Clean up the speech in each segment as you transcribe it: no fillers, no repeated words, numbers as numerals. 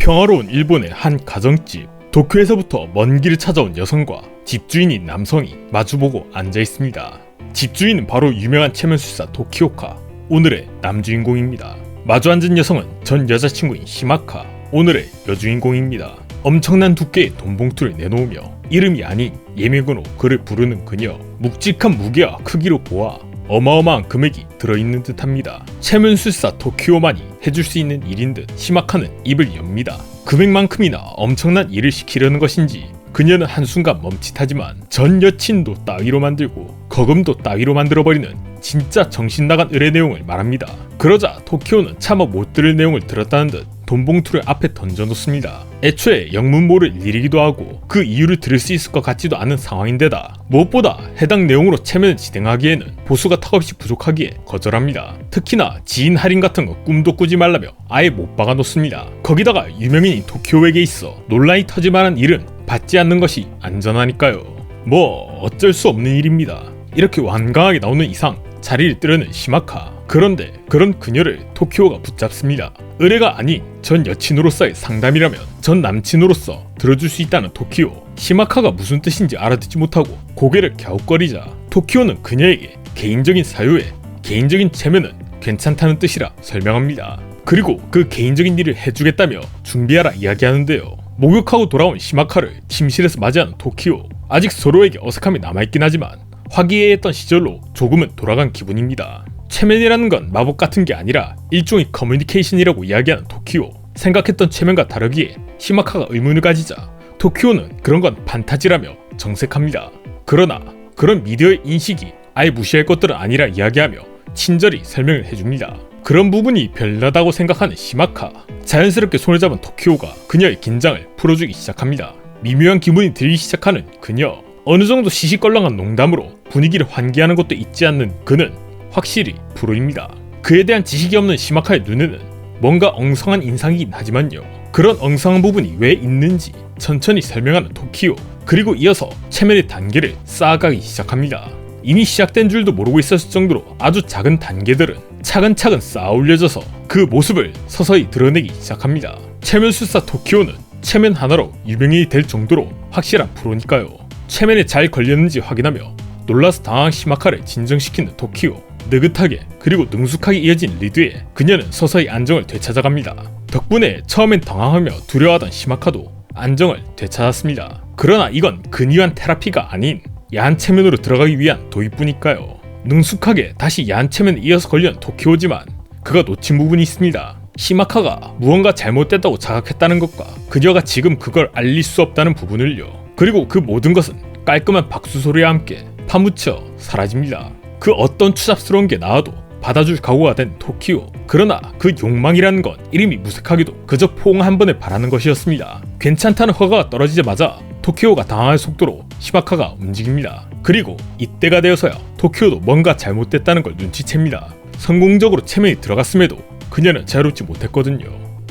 평화로운 일본의 한 가정집. 도쿄에서부터 먼 길을 찾아온 여성과 집주인인 남성이 마주보고 앉아있습니다. 집주인은 바로 유명한 체면술사 도키오카, 오늘의 남주인공입니다. 마주 앉은 여성은 전 여자친구인 시마카, 오늘의 여주인공입니다. 엄청난 두께의 돈봉투를 내놓으며 이름이 아닌 예명으로 그를 부르는 그녀. 묵직한 무게와 크기로 보아 어마어마한 금액이 들어있는 듯합니다. 체면술사 도키오만이 해줄 수 있는 일인 듯 시마카는 입을 엽니다. 금액만큼이나 엄청난 일을 시키려는 것인지 그녀는 한순간 멈칫하지만 전 여친도 따위로 만들고 거금도 따위로 만들어버리는 진짜 정신나간 의뢰 내용을 말합니다. 그러자 도키오는 차마 못 들을 내용을 들었다는 듯 돈봉투를 앞에 던져놓습니다. 애초에 영문 모를 일이기도 하고 그 이유를 들을 수 있을 것 같지도 않은 상황인데다 무엇보다 해당 내용으로 체면을 진행하기에는 보수가 턱없이 부족하기에 거절합니다. 특히나 지인 할인 같은 거 꿈도 꾸지 말라며 아예 못 박아놓습니다. 거기다가 유명인인 도키오에게 있어 논란이 터질 만한 일은 받지 않는 것이 안전하니까요. 뭐 어쩔 수 없는 일입니다. 이렇게 완강하게 나오는 이상 자리를 뜨려는 시마카. 그런데 그런 그녀를 도키오가 붙잡습니다. 의뢰가 아닌 전 여친으로서의 상담이라면 전 남친으로서 들어줄 수 있다는 도키오. 시마카가 무슨 뜻인지 알아듣지 못하고 고개를 갸웃거리자 도키오는 그녀에게 개인적인 사유에 개인적인 체면은 괜찮다는 뜻이라 설명합니다. 그리고 그 개인적인 일을 해주겠다며 준비하라 이야기하는데요. 목욕하고 돌아온 시마카를 침실에서 맞이하는 도키오. 아직 서로에게 어색함이 남아있긴 하지만 화기애애했던 시절로 조금은 돌아간 기분입니다. 체면이라는 건 마법 같은 게 아니라 일종의 커뮤니케이션이라고 이야기하는 도키오. 생각했던 체면과 다르기에 시마카가 의문을 가지자 도키오는 그런 건 판타지라며 정색합니다. 그러나 그런 미디어의 인식이 아예 무시할 것들은 아니라 이야기하며 친절히 설명을 해줍니다. 그런 부분이 별나다고 생각하는 시마카. 자연스럽게 손을 잡은 도키오가 그녀의 긴장을 풀어주기 시작합니다. 미묘한 기분이 들기 시작하는 그녀. 어느 정도 시시껄렁한 농담으로 분위기를 환기하는 것도 잊지 않는 그는 확실히 프로입니다. 그에 대한 지식이 없는 시마카의 눈에는 뭔가 엉성한 인상이긴 하지만요. 그런 엉성한 부분이 왜 있는지 천천히 설명하는 도키오. 그리고 이어서 체면의 단계를 쌓아가기 시작합니다. 이미 시작된 줄도 모르고 있었을 정도로 아주 작은 단계들은 차근차근 쌓아 올려져서 그 모습을 서서히 드러내기 시작합니다. 체면술사 도키오는 체면 하나로 유명인이 될 정도로 확실한 프로니까요. 체면에 잘 걸렸는지 확인하며 놀라서 당황한 시마카를 진정시키는 도키오. 느긋하게 그리고 능숙하게 이어진 리드에 그녀는 서서히 안정을 되찾아갑니다. 덕분에 처음엔 당황하며 두려워하던 시마카도 안정을 되찾았습니다. 그러나 이건 근위한 테라피가 아닌 야한 체면으로 들어가기 위한 도입부니까요. 능숙하게 다시 야한 체면에 이어서 걸려는 도키오지만 그가 놓친 부분이 있습니다. 시마카가 무언가 잘못됐다고 자각했다는 것과 그녀가 지금 그걸 알릴 수 없다는 부분을요. 그리고 그 모든 것은 깔끔한 박수 소리와 함께 파묻혀 사라집니다. 그 어떤 추잡스러운 게 나와도 받아줄 각오가 된 도키오. 그러나 그 욕망이라는 건 이름이 무색하게도 그저 포옹 한 번에 바라는 것이었습니다. 괜찮다는 허가가 떨어지자마자 도키오가 당황할 속도로 시마카가 움직입니다. 그리고 이때가 되어서야 도키오도 뭔가 잘못됐다는 걸 눈치챕니다. 성공적으로 체면이 들어갔음에도 그녀는 자유롭지 못했거든요.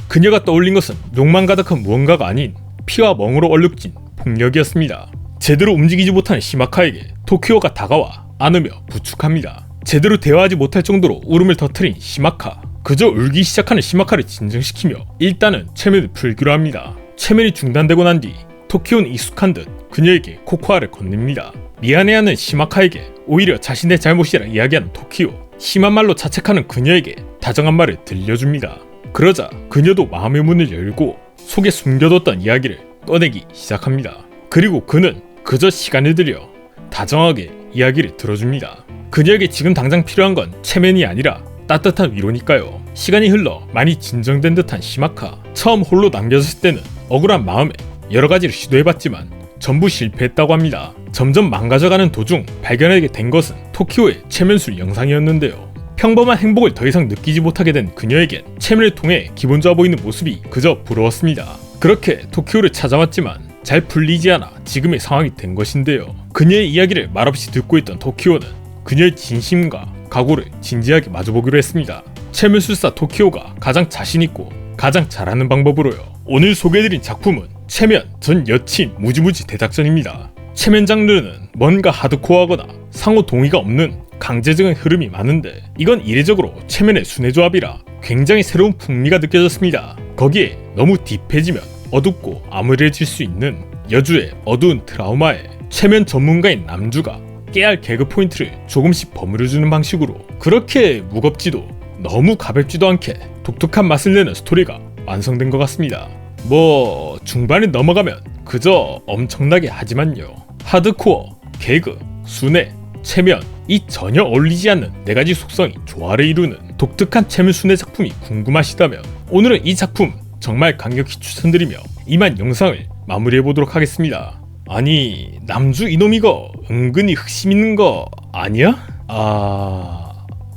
그녀가 떠올린 것은 욕망 가득한 무언가가 아닌 피와 멍으로 얼룩진 폭력이었습니다. 제대로 움직이지 못하는 시마카에게 도키오가 다가와 안으며 부축합니다. 제대로 대화하지 못할 정도로 울음을 터뜨린 시마카. 그저 울기 시작하는 시마카를 진정시키며 일단은 체면을 풀기로 합니다. 체면이 중단되고 난 뒤 도키오는 익숙한 듯 그녀에게 코코아를 건넵니다. 미안해하는 시마카에게 오히려 자신의 잘못이라 이야기하는 도키오. 심한 말로 자책하는 그녀에게 다정한 말을 들려줍니다. 그러자 그녀도 마음의 문을 열고 속에 숨겨뒀던 이야기를 꺼내기 시작합니다. 그리고 그는 그저 시간을 들여 다정하게 이야기를 들어줍니다. 그녀에게 지금 당장 필요한 건 체면이 아니라 따뜻한 위로니까요. 시간이 흘러 많이 진정된 듯한 시마카. 처음 홀로 남겨졌을 때는 억울한 마음에 여러 가지를 시도해봤지만 전부 실패했다고 합니다. 점점 망가져가는 도중 발견하게 된 것은 도키오의 체면술 영상이었는데요. 평범한 행복을 더 이상 느끼지 못하게 된 그녀에겐 체면을 통해 기분 좋아 보이는 모습이 그저 부러웠습니다. 그렇게 도키오를 찾아왔지만 잘 풀리지 않아 지금의 상황이 된 것인데요. 그녀의 이야기를 말없이 듣고 있던 도키오는 그녀의 진심과 각오를 진지하게 마주보기로 했습니다. 체면술사 도키오가 가장 자신있고 가장 잘하는 방법으로요. 오늘 소개해드린 작품은 체면 전 여친 무지무지 대작전입니다. 체면 장르는 뭔가 하드코어하거나 상호 동의가 없는 강제적인 흐름이 많은데 이건 이례적으로 체면의 순회 조합이라 굉장히 새로운 풍미가 느껴졌습니다. 거기에 너무 딥해지면 어둡고 암울해질 수 있는 여주의 어두운 트라우마에 최면 전문가인 남주가 깨알 개그 포인트를 조금씩 버무려주는 방식으로 그렇게 무겁지도 너무 가볍지도 않게 독특한 맛을 내는 스토리가 완성된 것 같습니다. 뭐 중반에 넘어가면 그저 엄청나게 하지만요, 하드코어, 개그, 순애, 체면, 이 전혀 어울리지 않는 4가지 속성이 조화를 이루는 독특한 체면 순애 작품이 궁금하시다면 오늘은 이 작품 정말 강력히 추천드리며 이만 영상을 마무리해보도록 하겠습니다. 아니, 남주 이놈 이거 은근히 흑심 있는 거 아니야?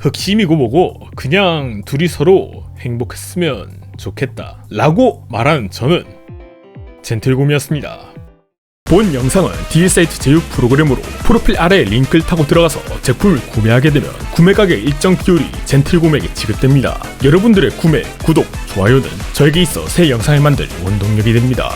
흑심이고 뭐고 그냥 둘이 서로 행복했으면 좋겠다 라고 말하는 저는 젠틀곰이었습니다. 본 영상은 딜사이트 제휴 프로그램으로 프로필 아래에 링크를 타고 들어가서 제품을 구매하게 되면 구매 가격 일정 비율이 젠틀곰에게 지급됩니다. 여러분들의 구매, 구독, 좋아요는 저에게 있어 새 영상을 만들 원동력이 됩니다.